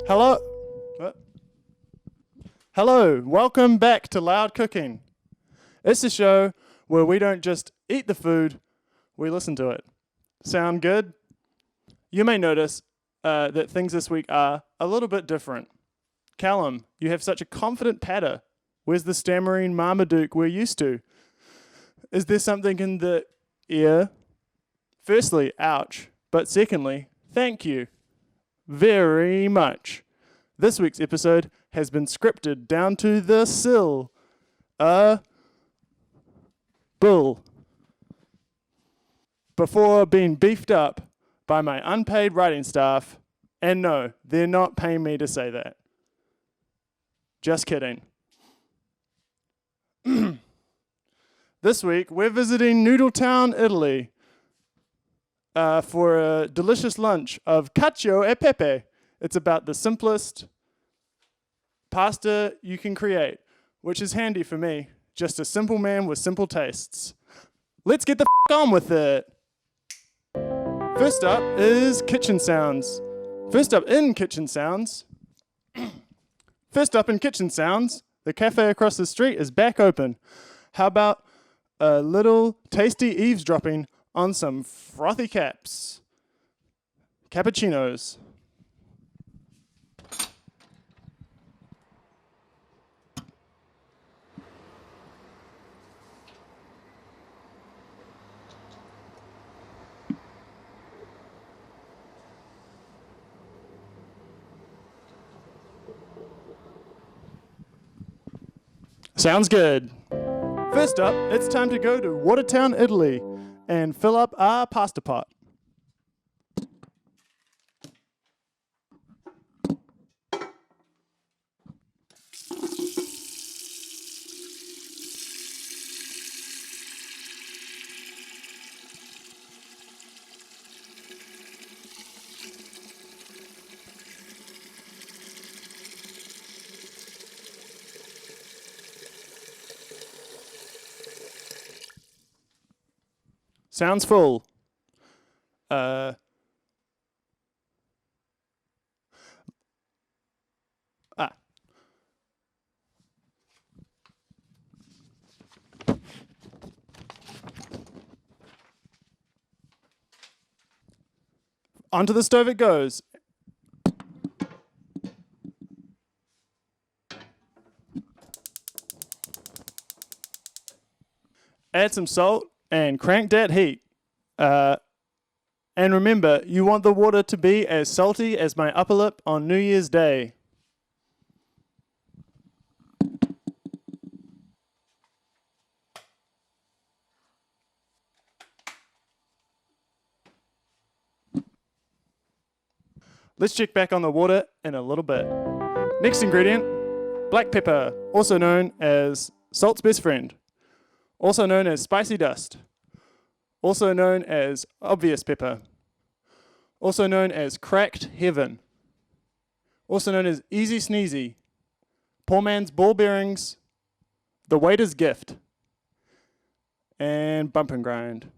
Hello. What? Hello, welcome back to Loud Cooking. It's a show where we don't just eat the food, we listen to it. Sound good? You may notice that things this week are a little bit different. Callum, you have such a confident patter. Where's the stammering Marmaduke we're used to? Is there something in the ear? Firstly, ouch. But secondly, thank you very much. This week's episode has been scripted down to the sill. Bull. Before being beefed up by my unpaid writing staff, and no, they're not paying me to say that. Just kidding. This week, we're visiting Noodletown, Italy, for a delicious lunch of Cacio e Pepe. It's about the simplest pasta you can create, which is handy for me. Just a simple man with simple tastes. Let's get the on with it. First up is kitchen sounds. First up in kitchen sounds, the cafe across the street is back open. How about a little tasty eavesdropping on some frothy cappuccinos. Sounds good. First up, it's time to go to Flavourtown, Italy and fill up our pasta pot. Sounds full. Onto the stove it goes. Add some salt and crank that heat. And remember, you want the water to be as salty as my upper lip on New Year's Day. Let's check back on the water in a little bit. Next ingredient, black pepper, also known as salt's best friend, also known as spicy dust, also known as obvious pepper, also known as cracked heaven, also known as easy sneezy, poor man's ball bearings, the waiter's gift, and bump and grind.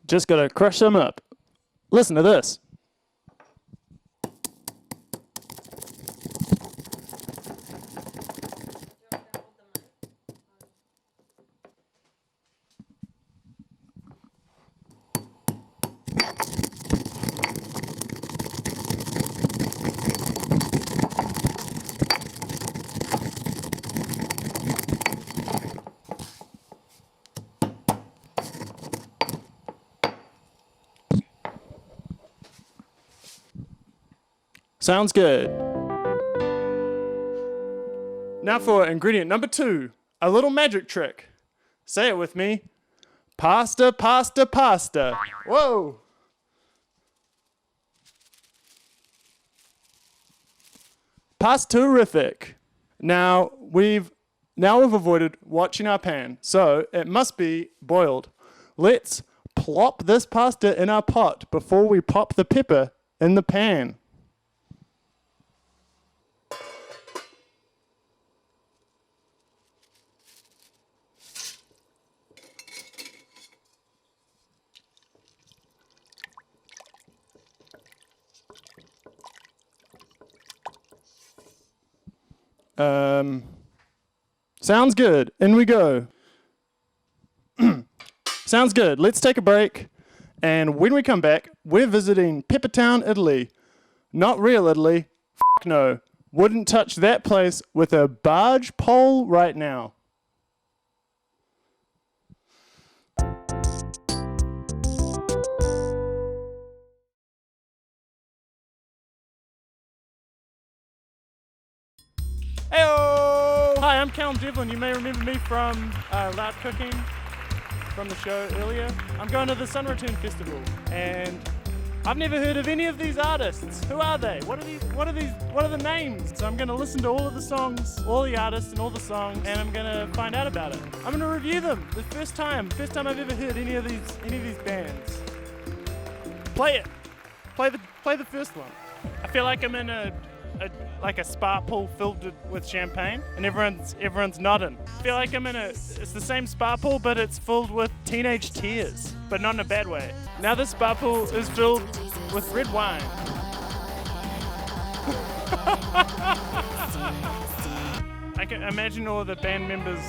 Just gotta crush them up. Listen to this. Sounds good. Now for ingredient number 2, a little magic trick. Say it with me. Pasta, pasta, pasta. Whoa. Pasta-terrific. Now, we've Now we've avoided watching our pan, so it must be boiled. Let's plop this pasta in our pot before we pop the pepper in the pan. Sounds good. In we go. Sounds good. Let's take a break. And when we come back, we're visiting Flavourtown Italy. Not real Italy. F no. Wouldn't touch that place with a barge pole right now. Heyo! Hi, I'm Callum Devlin. You may remember me from Loud Cooking, from the show earlier. I'm going to the Flavourtown Festival, and I've never heard of any of these artists. Who are they? What are the names? So I'm going to listen to all of the songs, all the artists and all the songs, and I'm going to find out about it. I'm going to review them. The first time I've ever heard any of these bands. Play it. Play the first one. I feel like I'm in a spa pool filled with champagne, and everyone's nodding. I feel like it's the same spa pool, but it's filled with teenage tears, but not in a bad way. Now this spa pool is filled with red wine. I can imagine all of the band members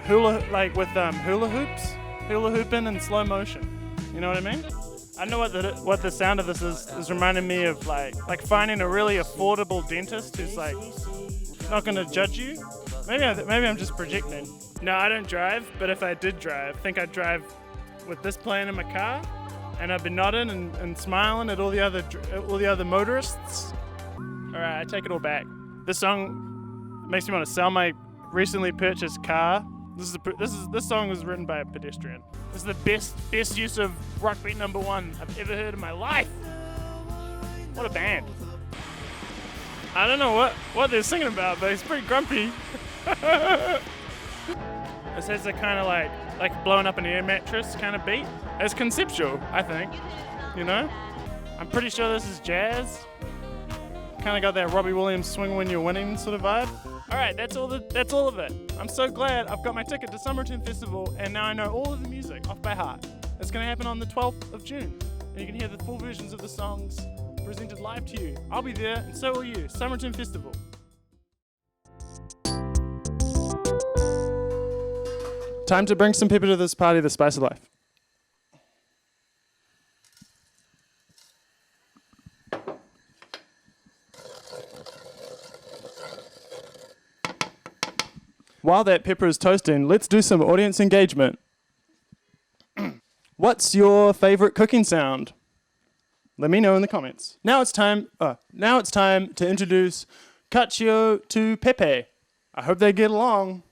hula hooping in slow motion. You know what I mean? I know what the sound of this is reminding me of like finding a really affordable dentist who's like not going to judge you. Maybe I'm just projecting. No, I don't drive, but if I did drive, I think I'd drive with this playing in my car, and I'd be nodding and smiling at all the other motorists. All right, I take it all back. This song makes me want to sell my recently purchased car. This song was written by a pedestrian. This is the best use of rock beat number 1 I've ever heard in my life. What a band. I don't know what they're singing about, but it's pretty grumpy. This has a kind of like blowing up an air mattress kind of beat. It's conceptual, I think. You know? I'm pretty sure this is jazz. Kind of got that Robbie Williams swing when you're winning sort of vibe. All right, that's all of it. I'm so glad I've got my ticket to Flavourtown Festival, and now I know all of the music off by heart. It's going to happen on the 12th of June, and you can hear the full versions of the songs presented live to you. I'll be there, and so will you. Flavourtown Festival. Time to bring some people to this party, the spice of life. While that pepper is toasting, let's do some audience engagement. What's your favorite cooking sound? Let me know in the comments. Now it's time to introduce Cacio to Pepe. I hope they get along.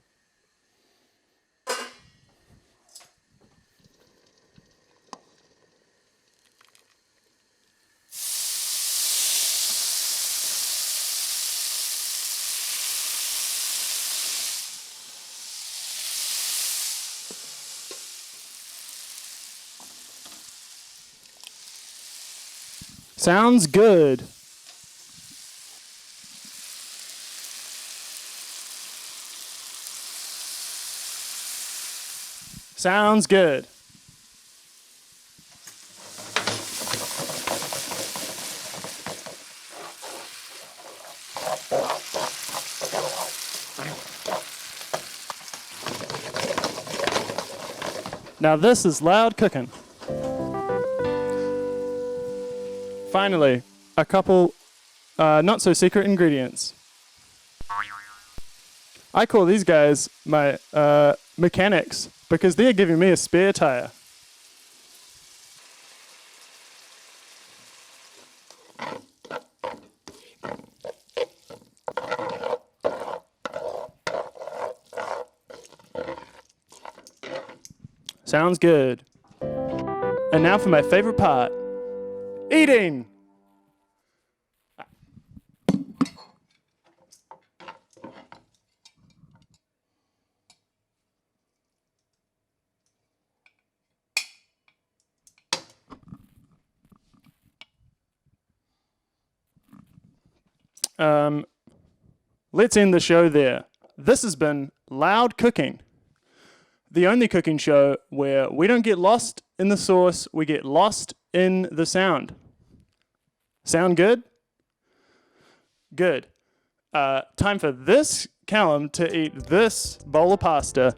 Sounds good. Sounds good. Now this is loud cooking. Finally, a couple not so secret ingredients. I call these guys my mechanics because they're giving me a spare tire. Sounds good. And now for my favorite part. Eating! let's end the show there. This has been Loud Cooking, the only cooking show where we don't get lost in the sauce, we get lost in the sound. Sound good? Good. Time for this Callum to eat this bowl of pasta.